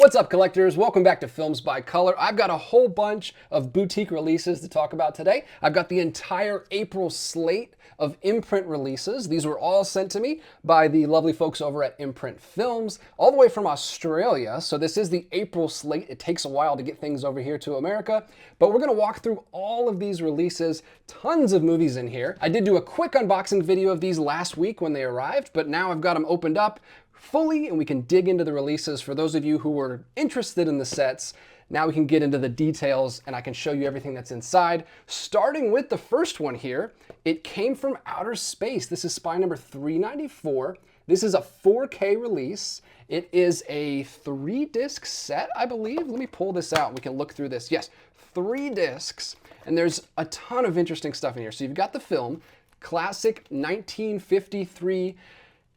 What's up, collectors? Welcome back to Films by Color. I've got a whole bunch of boutique releases to talk about today. I've got the entire April slate of Imprint releases. These were all sent to me by the lovely folks over at Imprint Films, all the way from Australia. So this is the April slate. It takes a while to get things over here to America, but we're gonna walk through all of these releases, tons of movies in here. I did do a quick unboxing video of these last week when they arrived, but now I've got them opened up fully and we can dig into the releases. For those of you who were interested in the sets, now we can get into the details and I can show you everything that's inside. Starting with the first one here, It Came from Outer Space. This is spy number 394. This is a 4K release. It is a 3-disc set, I believe. Let me pull this out. We can look through this. Yes, 3 discs. And there's a ton of interesting stuff in here. So you've got the film, classic 1953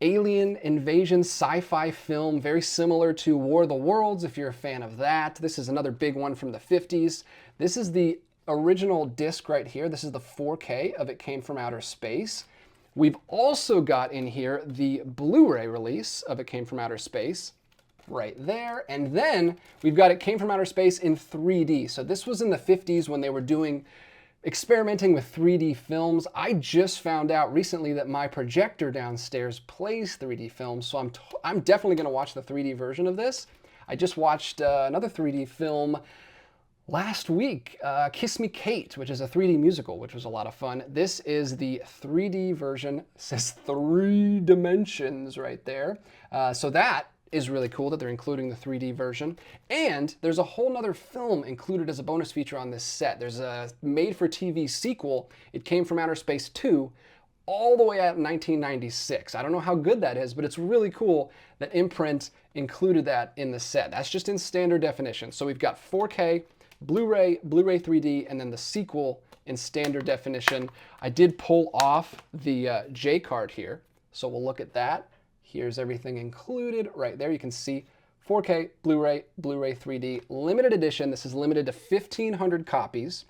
alien invasion sci-fi film, very similar to War of the Worlds if you're a fan of that. This is another big one from the 50s. This is the original disc right here. This is the 4K of It Came from Outer Space. We've also got in here the Blu-ray release of It Came from Outer Space right there. And then we've got It Came from Outer Space in 3D. So this was in the 50s when they were experimenting with 3D films. I just found out recently that my projector downstairs plays 3D films, so I'm definitely going to watch the 3D version of this. I just watched another 3D film last week, Kiss Me Kate, which is a 3D musical, which was a lot of fun. This is the 3D version. It says 3 dimensions right there. So that is really cool that they're including the 3D version. And there's a whole nother film included as a bonus feature on this set. There's a made-for-TV sequel, It Came from Outer Space 2, all the way out in 1996. I don't know how good that is, but it's really cool that Imprint included that in the set. That's just in standard definition. So we've got 4K, Blu-ray, Blu-ray 3D, and then the sequel in standard definition. I did pull off the J card here, so we'll look at that. Here's everything included right there. You can see 4K, Blu-ray, Blu-ray 3D, limited edition. This is limited to 1,500 copies.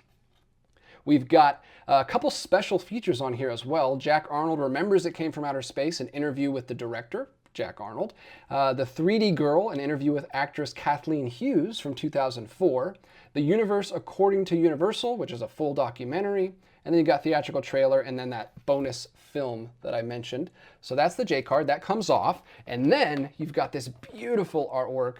We've got a couple special features on here as well. Jack Arnold remembers It Came from Outer Space, an interview with the director, Jack Arnold. The 3D Girl, an interview with actress Kathleen Hughes from 2004. The Universe According to Universal, which is a full documentary. And then you got theatrical trailer and then that bonus film that I mentioned. So that's the J card, that comes off. And then you've got this beautiful artwork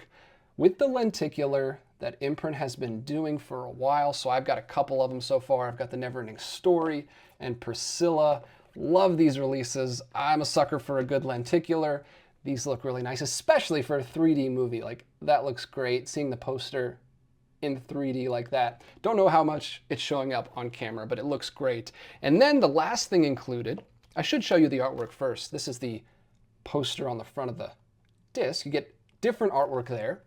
with the lenticular that Imprint has been doing for a while. So I've got a couple of them so far. I've got the Neverending Story and Priscilla. Love these releases. I'm a sucker for a good lenticular. These look really nice, especially for a 3D movie. Like, that looks great, seeing the poster in 3D like that. Don't know how much it's showing up on camera, but it looks great. And then the last thing included, I should show you the artwork first. This is the poster on the front of the disc. You get different artwork there.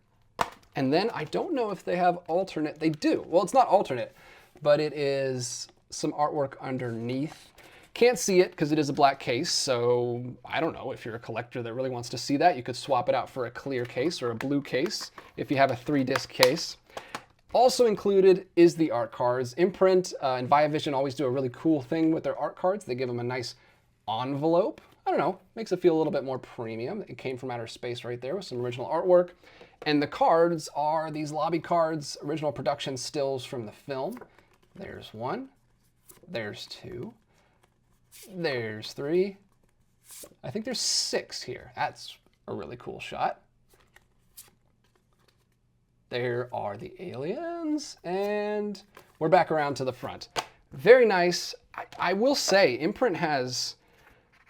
And then I don't know if they have alternate. They do. Well, it's not alternate, but it is some artwork underneath. Can't see it because it is a black case, so I don't know. If you're a collector that really wants to see that, you could swap it out for a clear case or a blue case if you have a 3-disc case. Also included is the art cards. Imprint and Viavision always do a really cool thing with their art cards. They give them a nice envelope. I don't know, makes it feel a little bit more premium. It Came from Outer Space right there with some original artwork. And the cards are these lobby cards, original production stills from the film. There's 1, there's 2, there's 3. I think there's 6 here. That's a really cool shot. There are the aliens, and we're back around to the front. Very nice. I will say, Imprint has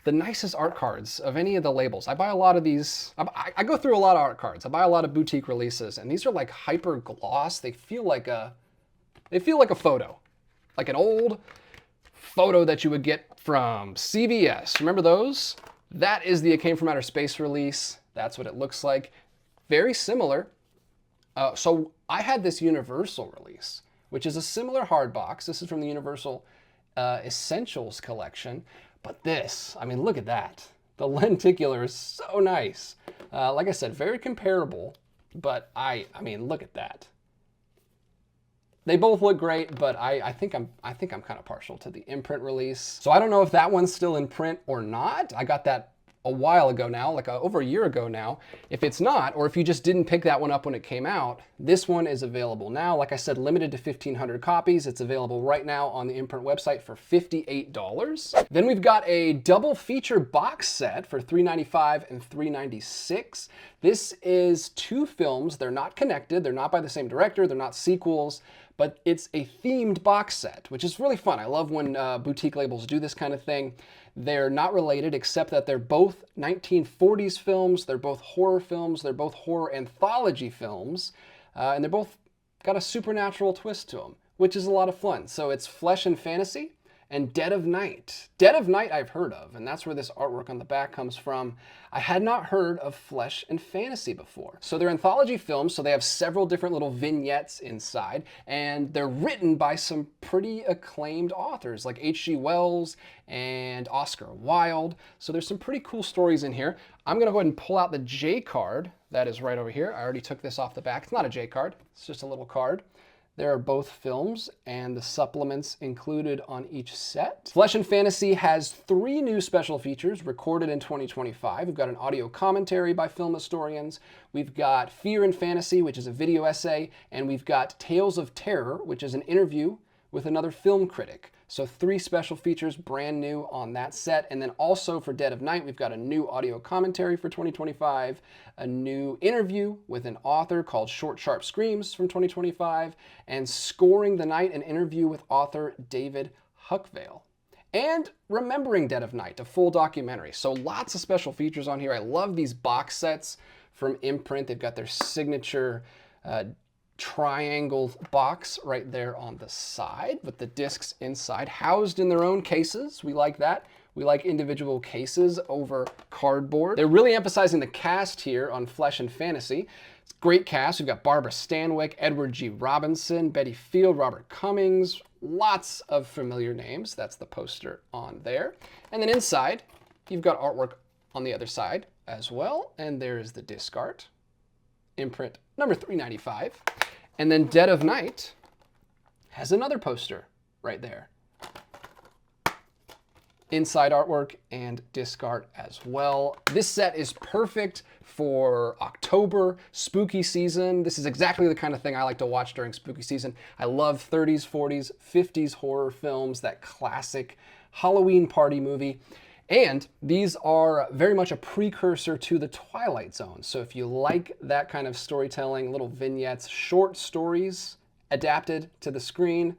the nicest art cards of any of the labels. I buy a lot of these. I go through a lot of art cards. I buy a lot of boutique releases, and these are like hyper gloss. They feel like a photo, like an old photo that you would get from CVS. Remember those? That is the It Came from Outer Space release. That's what it looks like. Very similar. So I had this Universal release, which is a similar hard box. This is from the Universal Essentials collection. But this, I mean, look at that. The lenticular is so nice. Like I said, very comparable, but I mean, look at that. They both look great, but I think I'm kind of partial to the Imprint release. So I don't know if that one's still in print or not. I got that a while ago now, like over a year ago now. If it's not, or if you just didn't pick that one up when it came out, this one is available now. Like I said, limited to 1,500 copies. It's available right now on the Imprint website for $58. Then we've got a double feature box set for $395 and $396. This is two films. They're not connected. They're not by the same director. They're not sequels, but it's a themed box set, which is really fun. I love when boutique labels do this kind of thing. They're not related, except that they're both 1940s films, they're both horror films, they're both horror anthology films, and they're both got a supernatural twist to them, which is a lot of fun. So it's Flesh and Fantasy and Dead of Night. Dead of Night I've heard of, and that's where this artwork on the back comes from. I had not heard of Flesh and Fantasy before. So they're anthology films, so they have several different little vignettes inside, and they're written by some pretty acclaimed authors like H.G. Wells and Oscar Wilde. So there's some pretty cool stories in here. I'm gonna go ahead and pull out the J card that is right over here. I already took this off the back. It's not a J card, it's just a little card. There are both films and the supplements included on each set. Flesh and Fantasy has 3 new special features recorded in 2025. We've got an audio commentary by film historians. We've got Fear and Fantasy, which is a video essay. And we've got Tales of Terror, which is an interview with another film critic. So 3 special features brand new on that set. And then also for Dead of Night, we've got a new audio commentary for 2025, a new interview with an author called Short Sharp Screams from 2025, and Scoring the Night, an interview with author David Huckvale. And Remembering Dead of Night, a full documentary. So lots of special features on here. I love these box sets from Imprint. They've got their signature triangle box right there on the side with the discs inside, housed in their own cases. We like that. We like individual cases over cardboard. They're really emphasizing the cast here on Flesh and Fantasy. It's a great cast. We've got Barbara Stanwyck, Edward G. Robinson, Betty Field, Robert Cummings, lots of familiar names. That's the poster on there. And then inside, you've got artwork on the other side as well. And there's the disc art. Imprint number 395. And then Dead of Night has another poster right there. Inside artwork and disc art as well. This set is perfect for October, spooky season. This is exactly the kind of thing I like to watch during spooky season. I love 30s, 40s, 50s horror films, that classic Halloween party movie. And these are very much a precursor to the Twilight Zone. So if you like that kind of storytelling, little vignettes, short stories adapted to the screen,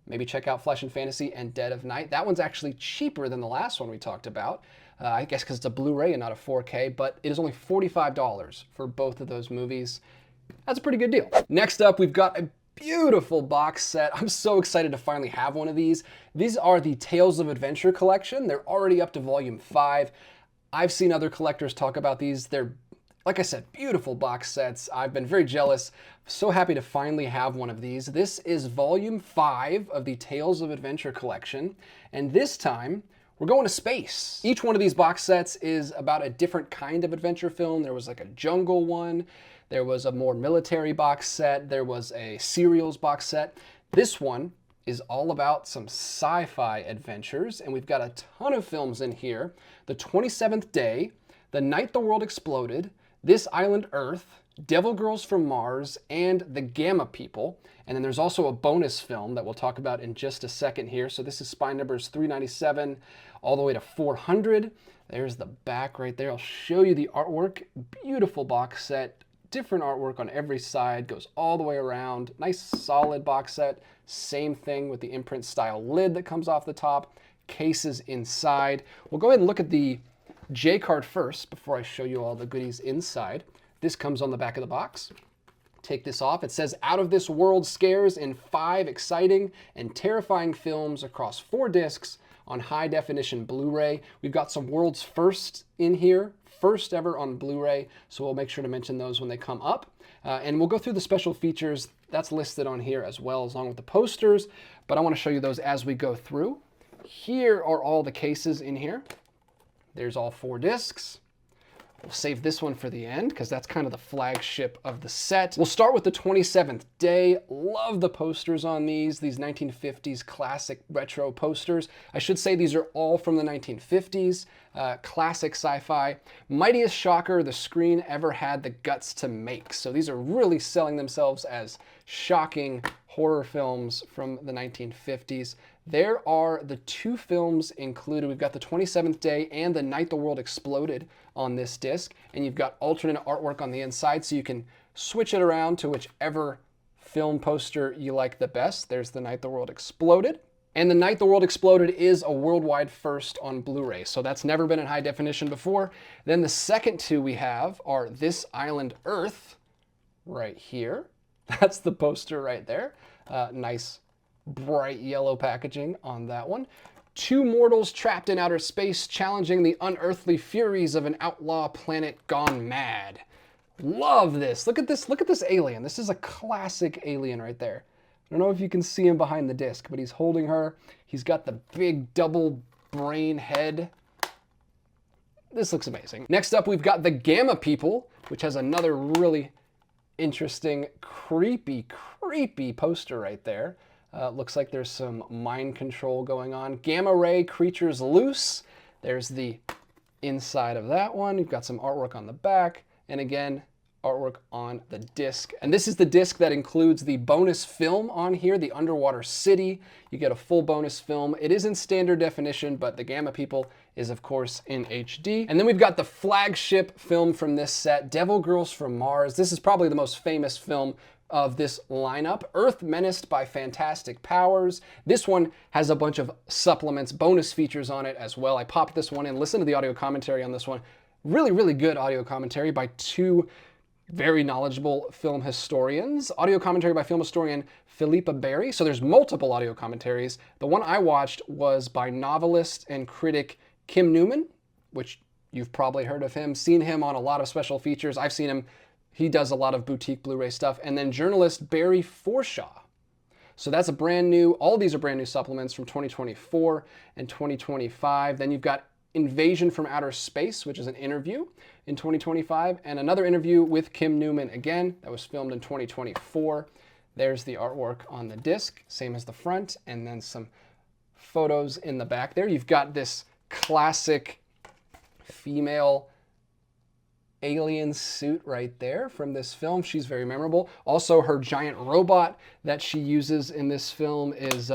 maybe check out Flesh and Fantasy and Dead of Night. That one's actually cheaper than the last one we talked about. I guess because it's a Blu-ray and not a 4K, but it is only $45 for both of those movies. That's a pretty good deal. Next up, we've got a beautiful box set. I'm so excited to finally have one of these. These are the Tales of Adventure collection. They're already up to volume 5. I've seen other collectors talk about these. They're, like I said, beautiful box sets. I've been very jealous. So happy to finally have one of these. This is volume 5 of the Tales of Adventure collection. And this time, we're going to space. Each one of these box sets is about a different kind of adventure film. There was like a jungle one. There was a more military box set. There was a serials box set. This one is all about some sci-fi adventures, and we've got a ton of films in here. The 27th Day, The Night the World Exploded, This Island Earth, Devil Girls from Mars, and The Gamma People. And then there's also a bonus film that we'll talk about in just a second here. So this is spine numbers 397 all the way to 400. There's the back right there. I'll show you the artwork. Beautiful box set. Different artwork on every side, goes all the way around. Nice solid box set. Same thing with the Imprint style lid that comes off the top. Cases inside. We'll go ahead and look at the J card first before I show you all the goodies inside. This comes on the back of the box. Take this off. It says Out of This World Scares in 5 exciting and terrifying films across 4 discs on high definition Blu-ray. We've got some world's first in here. First ever on Blu-ray, so we'll make sure to mention those when they come up. And we'll go through the special features that's listed on here as well, along with the posters, but I want to show you those as we go through. Here are all the cases in here. There's all 4 discs. We'll save this one for the end because that's kind of the flagship of the set. We'll start with the 27th Day. Love the posters on these 1950s classic retro posters. I should say these are all from the 1950s, classic sci-fi. Mightiest shocker the screen ever had the guts to make. So these are really selling themselves as shocking horror films from the 1950s. There are the 2 films included. We've got the 27th Day and The Night the World Exploded on this disc, and you've got alternate artwork on the inside, so you can switch it around to whichever film poster you like the best. There's The Night the World Exploded. And The Night the World Exploded is a worldwide first on Blu-ray, so that's never been in high definition before. Then the second 2 we have are This Island Earth, right here. That's the poster right there. Nice bright yellow packaging on that one. 2 mortals trapped in outer space challenging the unearthly furies of an outlaw planet gone mad. Love this. Look at this alien. This is a classic alien right there. I don't know if you can see him behind the disc, but he's holding her. He's got the big double brain head. This looks amazing. Next up, we've got the Gamma People, which has another really interesting, creepy poster right there. Looks like there's some mind control going on. Gamma ray creatures loose. There's the inside of that one. You've got some artwork on the back, and again, artwork on the disc. And this is the disc that includes the bonus film on here, the Underwater City. You get a full bonus film. It is in standard definition, but the Gamma People is of course in HD. And then we've got the flagship film from this set, Devil Girls from Mars. This is probably the most famous film of this lineup. Earth menaced by fantastic powers. This one has a bunch of supplements, bonus features on it as well. I popped this one in, listen to the audio commentary on this one. Really good audio commentary by 2 very knowledgeable film historians. Audio commentary by film historian Philippa Berry. So there's multiple audio commentaries. The one I watched was by novelist and critic Kim Newman, which you've probably heard of him, seen him on a lot of special features. I've seen him. He does a lot of boutique Blu-ray stuff. And then journalist Barry Forshaw. So that's a brand new, all of these are brand new supplements from 2024 and 2025. Then you've got Invasion from Outer Space, which is an interview in 2025, and another interview with Kim Newman again, that was filmed in 2024. There's the artwork on the disc, same as the front, and then some photos in the back there. You've got this classic female alien suit right there from this film. She's very memorable. Also, her giant robot that she uses in this film is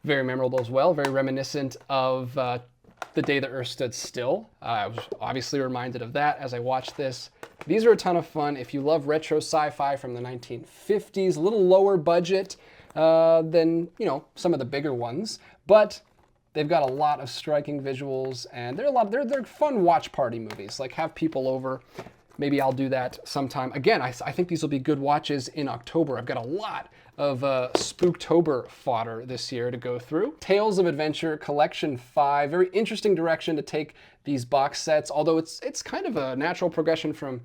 very memorable as well, very reminiscent of The Day the Earth Stood Still. I was obviously reminded of that as I watched this. These are a ton of fun. If you love retro sci-fi from the 1950s, a little lower budget than, you know, some of the bigger ones, but they've got a lot of striking visuals, and they're fun watch party movies. Like, have people over. Maybe I'll do that sometime. Again, I think these will be good watches in October. I've got a lot of Spooktober fodder this year to go through. Tales of Adventure Collection 5. Very interesting direction to take these box sets, although it's kind of a natural progression from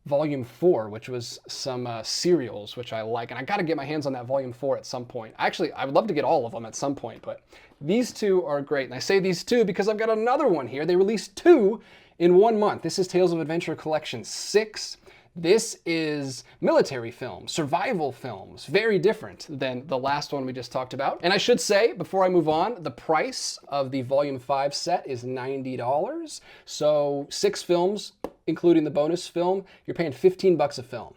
Volume 4, which was some serials, which I like. And I got to get my hands on that Volume 4 at some point. Actually, I would love to get all of them at some point, but these 2 are great. And I say these 2 because I've got another one here. They released 2 in 1 month. This is Tales of Adventure Collection 6. This is military films, survival films, very different than the last one we just talked about. And I should say, before I move on, the price of the Volume 5 set is $90. So 6 films, including the bonus film, you're paying $15 a film,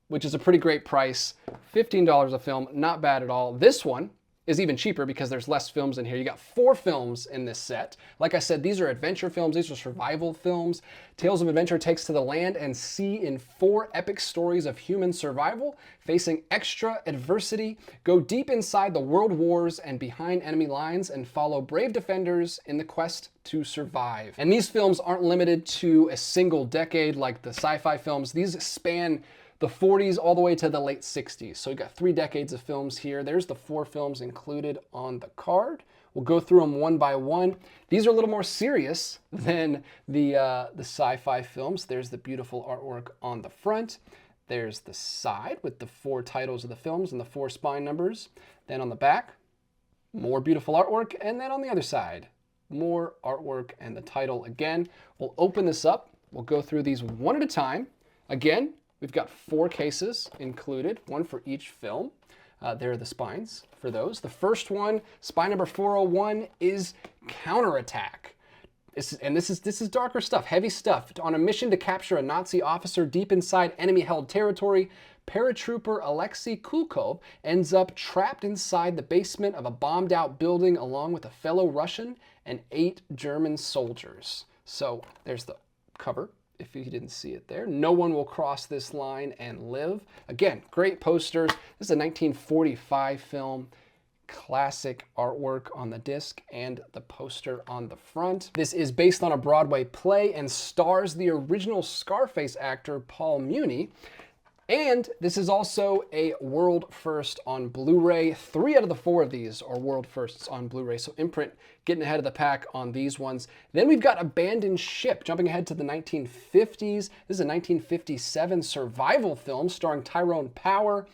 which is a pretty great price. $15 a film, not bad at all. This one is even cheaper because there's less films in here. You got 4 films in this set. Like I said, these are adventure films. These are survival films. Tales of Adventure takes to the land and sea in 4 epic stories of human survival, facing extra adversity, go deep inside the world wars and behind enemy lines, and follow brave defenders in the quest to survive. And these films aren't limited to a single decade like the sci-fi films. These span the 40s all the way to the late 60s. So you got 3 decades of films here. There's the 4 films included on the card. We'll go through them one by one. These are a little more serious than the sci-fi films. There's the beautiful artwork on the front. There's the side with the 4 titles of the films and the 4 spine numbers. Then on the back, more beautiful artwork. And then on the other side, more artwork and the title again. We'll open this up. We'll go through these one at a time. Again, we've got 4 cases included, one for each film. There are the spines for those. The first one, spine number 401, is Counterattack. This is darker stuff, heavy stuff. On a mission to capture a Nazi officer deep inside enemy-held territory, paratrooper Alexei Kulkov ends up trapped inside the basement of a bombed-out building along with a fellow Russian and 8 German soldiers. So there's the cover, if you didn't see it there. No one will cross this line and live. Again, great posters. This is a 1945 film. Classic artwork on the disc and the poster on the front. This is based on a Broadway play and stars the original Scarface actor Paul Muni. And this is also a world first on Blu-ray. 3 out of the 4 of these are world firsts on Blu-ray, so Imprint getting ahead of the pack on these ones. Then we've got Abandoned Ship, jumping ahead to the 1950s. This is a 1957 survival film starring Tyrone Power,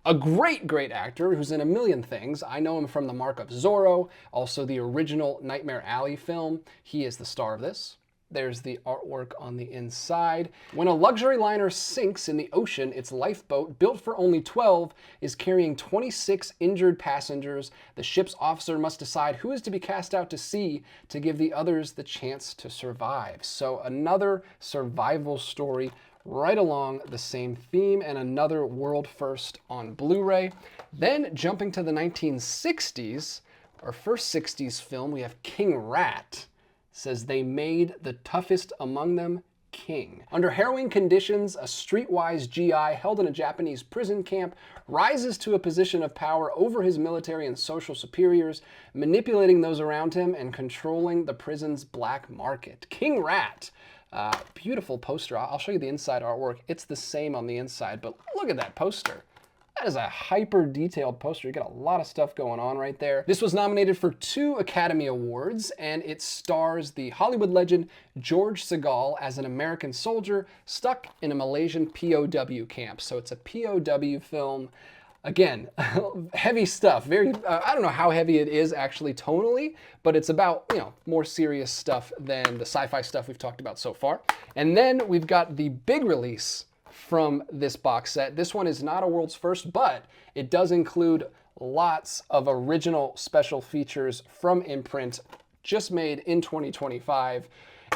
a great, great actor who's in a million things. I know him from The Mark of Zorro, also the original Nightmare Alley film. He is the star of this. There's the artwork on the inside. When a luxury liner sinks in the ocean, its lifeboat, built for only 12, is carrying 26 injured passengers. The ship's officer must decide who is to be cast out to sea to give the others the chance to survive. So another survival story right along the same theme, and another world first on Blu-ray. Then jumping to the 1960s, our first 60s film, we have King Rat. Says they made the toughest among them king. Under harrowing conditions, a streetwise GI held in a Japanese prison camp rises to a position of power over his military and social superiors, manipulating those around him and controlling the prison's black market. King Rat. Beautiful poster. I'll show you the inside artwork. It's the same on the inside, but look at that poster. That is a hyper detailed poster. You got a lot of stuff going on right there. This was nominated for 2 Academy Awards, and it stars the Hollywood legend George Segal as an American soldier stuck in a Malaysian POW camp. So it's a POW film. Again, heavy stuff. Very, I don't know how heavy it is actually tonally, but it's about, more serious stuff than the sci-fi stuff we've talked about so far. And then we've got the big release from this box set. This one is not a world's first, but it does include lots of original special features from Imprint, just made in 2025.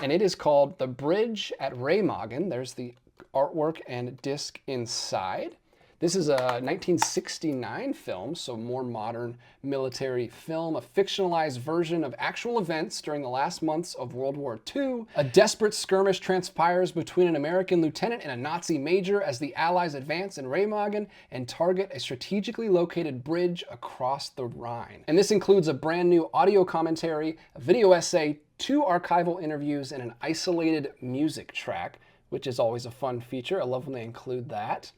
And it is called The Bridge at Remagen. There's the artwork and disc inside. This is a 1969 film, so more modern military film, a fictionalized version of actual events during the last months of World War II. A desperate skirmish transpires between an American lieutenant and a Nazi major as the Allies advance in Remagen and target a strategically located bridge across the Rhine. And this includes a brand new audio commentary, a video essay, 2 archival interviews, and an isolated music track, which is always a fun feature. I love when they include that.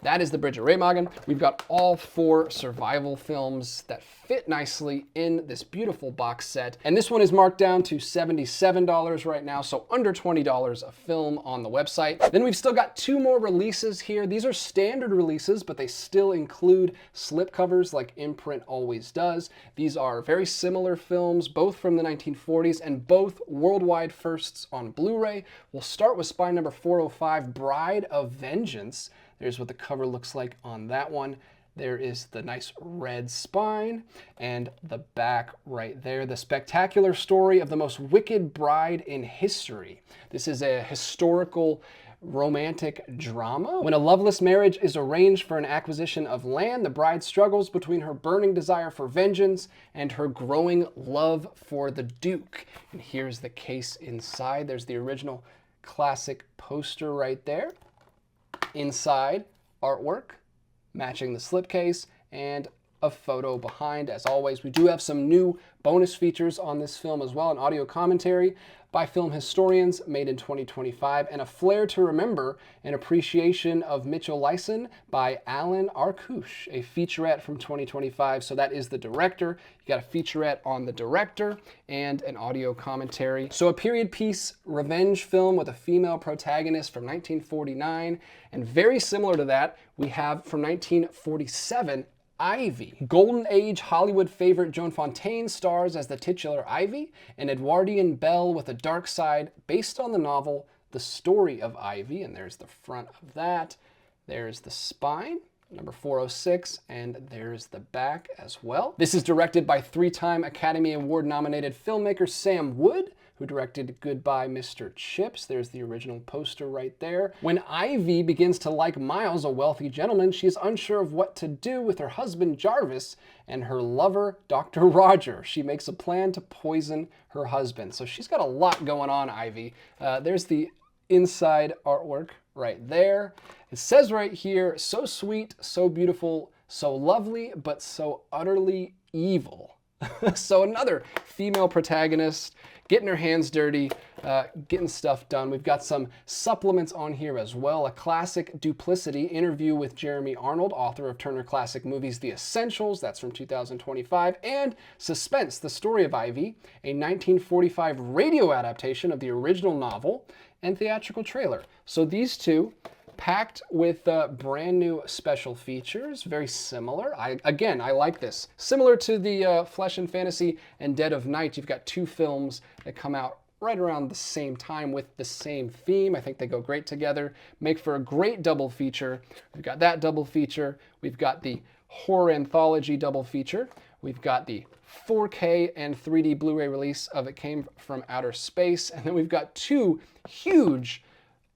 That is The Bridge at Remagen. We've got all 4 survival films that fit nicely in this beautiful box set. And this one is marked down to $77 right now, so under $20 a film on the website. Then we've still got 2 more releases here. These are standard releases, but they still include slipcovers like Imprint always does. These are very similar films, both from the 1940s and both worldwide firsts on Blu-ray. We'll start with spine number 405, Bride of Vengeance. There's what the cover looks like on that one. There is the nice red spine and the back right there. The spectacular story of the most wicked bride in history. This is a historical romantic drama. When a loveless marriage is arranged for an acquisition of land, the bride struggles between her burning desire for vengeance and her growing love for the Duke. And here's the case inside. There's the original classic poster right there. Inside, artwork matching the slipcase and a photo behind. As always, we do have some new bonus features on this film as well, an audio commentary by film historians made in 2025, and a flair to remember, an appreciation of Mitchell Lyson by Alan Arkush, a featurette from 2025. So that is the director. You got a featurette on the director and an audio commentary. So a period piece revenge film with a female protagonist from 1949, and very similar to that, we have from 1947, Ivy. Golden Age Hollywood favorite Joan Fontaine stars as the titular Ivy, an Edwardian belle with a dark side based on the novel the story of Ivy, and there's the front of that. There's the spine, number 406, and there's the back as well. This is directed by 3-time Academy Award nominated filmmaker Sam Wood, who directed Goodbye, Mr. Chips. There's the original poster right there. When Ivy begins to like Miles, a wealthy gentleman, she is unsure of what to do with her husband Jarvis and her lover, Dr. Roger. She makes a plan to poison her husband. So she's got a lot going on, Ivy. There's the inside artwork right there. It says right here, so sweet, so beautiful, so lovely, but so utterly evil. So another female protagonist getting her hands dirty, getting stuff done. We've got some supplements on here as well. A classic duplicity interview with Jeremy Arnold, author of Turner Classic Movies The Essentials, that's from 2025, and Suspense, the story of Ivy, a 1945 radio adaptation of the original novel, and theatrical trailer. So these two, packed with brand new special features, very similar. Again, I like this. Similar to the Flesh and Fantasy and Dead of Night, you've got two films that come out right around the same time with the same theme. I think they go great together, make for a great double feature. We've got that double feature. We've got the horror anthology double feature. We've got the 4K and 3D Blu-ray release of It Came from Outer Space. And then we've got two huge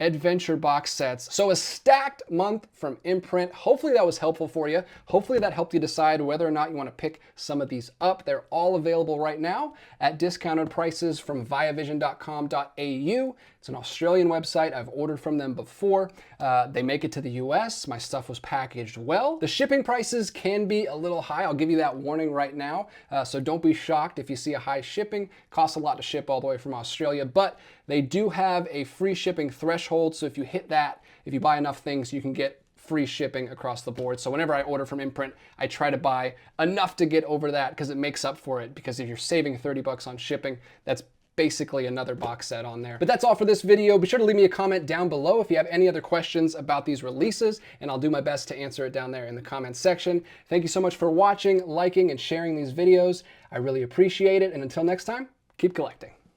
adventure box sets. So a stacked month from Imprint. Hopefully that was helpful for you. Hopefully that helped you decide whether or not you want to pick some of these up. They're all available right now at discounted prices from viavision.com.au. It's an Australian website. I've ordered from them before. They make it to the US. My stuff was packaged well. The shipping prices can be a little high. I'll give you that warning right now. So don't be shocked if you see a high shipping. Costs a lot to ship all the way from Australia, but they do have a free shipping threshold. So if you hit that, if you buy enough things, you can get free shipping across the board. So whenever I order from Imprint, I try to buy enough to get over that because it makes up for it. Because if you're saving 30 bucks on shipping, that's basically another box set on there. But that's all for this video. Be sure to leave me a comment down below if you have any other questions about these releases, and I'll do my best to answer it down there in the comments section. Thank you so much for watching, liking, and sharing these videos. I really appreciate it. And until next time, keep collecting.